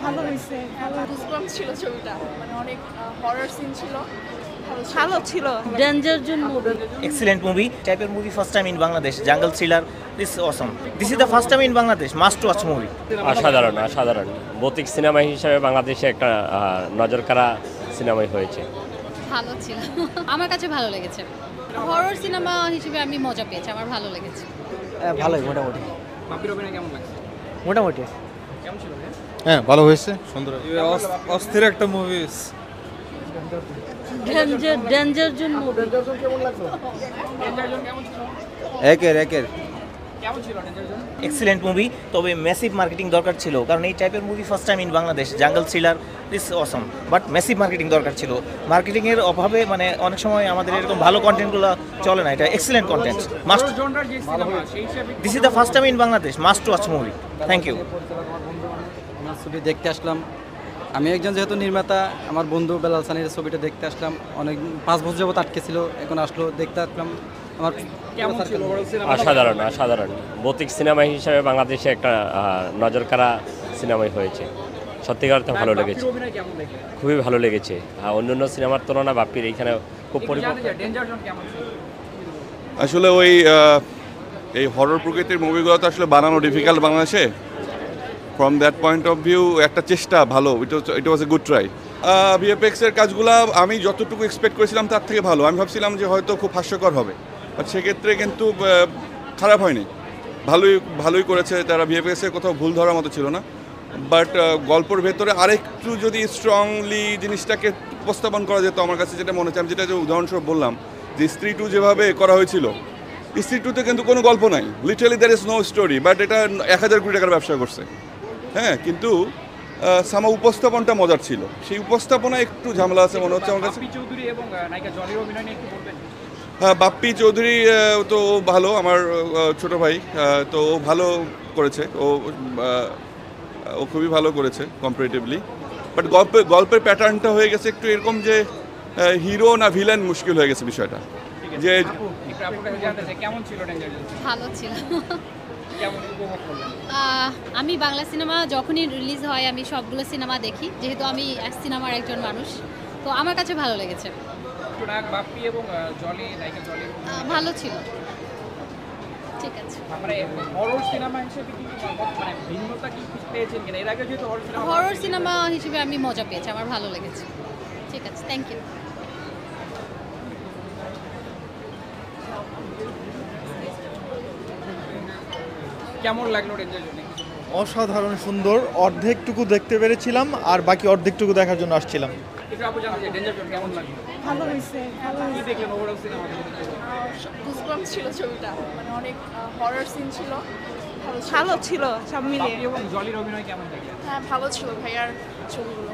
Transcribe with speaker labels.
Speaker 1: ভালো হয়েছে,
Speaker 2: গুজবাম্পস ছিল ছবিটা, মানে অনেক হরর সিন ছিল,
Speaker 1: ভালো ছিল। Danger zone movie,
Speaker 3: Excellent movie. Type of movie first time in Bangladesh. Jungle thriller. This is awesome. This is the first time in Bangladesh. Must watch movie.
Speaker 4: অসাধারণ অসাধারণ ভৌতিক সিনেমা হিসেবে বাংলাদেশে একটা নজরকাড়া সিনেমাই হয়েছে।
Speaker 5: ভালো ছিল, আমার কাছে ভালো লেগেছে। হরর সিনেমা হিসেবে আমি মজা পেয়েছি, আমার ভালো লেগেছে।
Speaker 3: ভালোই মোটামুটি।
Speaker 6: বাপির অভিনয় কেমন লাগছে?
Speaker 3: মোটামুটি।
Speaker 6: কেমন ছিল?
Speaker 7: হ্যাঁ ভালো হয়েছে, সুন্দর।
Speaker 8: অস্থির একটা মুভি।
Speaker 1: ডেঞ্জার জোন মুভি,
Speaker 8: একের
Speaker 6: কেমন ছিল ডেঞ্জার জোন?
Speaker 3: Excellent movie. তবে ম্যাসিভ মার্কেটিং দরকার ছিল, কারণ এই টাইপের movie first time in Bangladesh. Jungle thriller this Assam, but massive marketing দরকার ছিল। মার্কেটিংয়ের অভাবে মানে অনেক সময় আমাদের এরকম ভালো কন্টেন্টগুলো চলে না। এটা এক্সিলেন্ট কন্টেন্ট, মাস্ট।
Speaker 6: জনরার যে সিনেমা সেই হিসাবে
Speaker 3: this is the first time in Bangladesh, must watch movie. Thank you.
Speaker 9: আমার ছবি দেখতে আসলাম, আমি একজন যেহেতু নির্মাতা, আমার বন্ধু বেলাল সানির ছবিটা দেখতে আসলাম। অনেক 5 বছর যাবত আটকে ছিল, এখন আসলো দেখতে আসলাম। আমার
Speaker 6: কেমন ছিল ওভারঅল সিনেমা?
Speaker 4: অসাধারণ অসাধারণ ভৌতিক সিনেমা হিসেবে বাংলাদেশে একটা নজরকাড়া সিনেমাই হয়েছে। সত্যিকার অর্থে ভালো লেগেছে,
Speaker 6: বাপির অভিনয় কেমন দেখলেন?
Speaker 4: খুবই ভালো লেগেছে। অন্যান্য সিনেমার তুলনা বাপ্পির এইখানে খুব পরিপক্ক।
Speaker 6: ডেঞ্জার জোন কেমন ছিল?
Speaker 7: আসলে ওই এই হরর প্রকৃতির মুভিগুলো তো আসলে বানানো ডিফিকাল্ট বাংলাদেশে। From that point of view একটা চেষ্টা ভালো, ইট ওয়াজ এ গুড ট্রাই। ভিএফএক্সের কাজগুলো আমি যতটুকু এক্সপেক্ট করেছিলাম তার থেকে ভালো। আমি ভাবছিলাম যে হয়তো খুব হাস্যকর হবে, বাট সেক্ষেত্রে কিন্তু খারাপ হয়নি, ভালোই করেছে তারা। ভিএফএক্সের কোথাও ভুল ধরার মতো ছিল না। বাট গল্পের ভেতরে আরেকটু যদি স্ট্রংলি জিনিসটাকে উপস্থাপন করা যেত, আমার কাছে যেটা মনে হচ্ছে, আমি যেটা উদাহরণস্বরূপ বললাম যে স্ত্রী 2 যেভাবে করা হয়েছিল, স্ত্রী 2-তে কিন্তু কোনো গল্প নাই, literally there is no story, but এটা 1000 কোটি টাকার ব্যবসা করছে। হ্যাঁ, কিন্তু সামা উপস্থাপনটা মজার ছিল। সেই উপস্থাপনা একটু ঝামেলা আছে মনে হচ্ছে আমার কাছে।
Speaker 6: বাপ্পি চৌধুরী এবং নায়িকা জলির অভিনয় নিয়ে একটু বলবেন?
Speaker 7: হ্যাঁ, বাপ্পি চৌধুরী তো ভালো, আমার ছোট ভাই, তো ও ভালো করেছে। ও খুবই ভালো করেছে কম্পারেটিভলি। বাট গল্পের প্যাটার্নটা হয়ে গেছে একটু এরকম যে হিরো না ভিলেন মুশকিল হয়ে গেছে বিষয়টা। যে
Speaker 6: আপু একটু আপুর কাছে জানতে চাই কেমন ছিল ডেঞ্জার জোন?
Speaker 5: ভালো ছিল।
Speaker 6: কেমন উপভোগ করলেন?
Speaker 5: আমি বাংলা সিনেমা যখনই রিলিজ হয় আমি সবগুলো সিনেমা দেখি, যেহেতু আমি সিনেমার একজন মানুষ, তো আমার কাছে ভালো লেগেছে।
Speaker 6: একটু নায়ক বাপ্পি এবং নায়িকা জলির
Speaker 5: ভালো ছিল, ঠিক আছে।
Speaker 6: মানে হরর সিনেমা হিসেবে কি মানে ভিন্নতা কি পেয়েছেন কিনা? এর আগে যেহেতু
Speaker 5: হরর সিনেমা হিসেবে আমি মজা পেয়েছি, আমার ভালো লেগেছে। ঠিক আছে, থ্যাংক ইউ।
Speaker 6: কেমন লাগলো ডেঞ্জার জোনে?
Speaker 8: অসাধারণ সুন্দর। অর্ধেকটুকু দেখতে পেরেছিলাম, আর বাকি অর্ধেকটুকু দেখার জন্য আসছিলাম।
Speaker 6: একটু আপু জানতে চাই ডেঞ্জার জোন কেমন লাগলো?
Speaker 1: ভালো হয়েছে,
Speaker 6: কি দেখলেন ওভারঅল সিনেমা?
Speaker 2: গুজবাম্পস ছিল ছবিটা, মানে অনেক হরর সিন ছিল,
Speaker 1: ভালো ছিল সব মিলিয়ে।
Speaker 6: বাপ্পি এবং জলির অভিনয় কেমন দেখলেন?
Speaker 2: হ্যাঁ ভালো ছিল ভাইয়ার ছবিগুলো।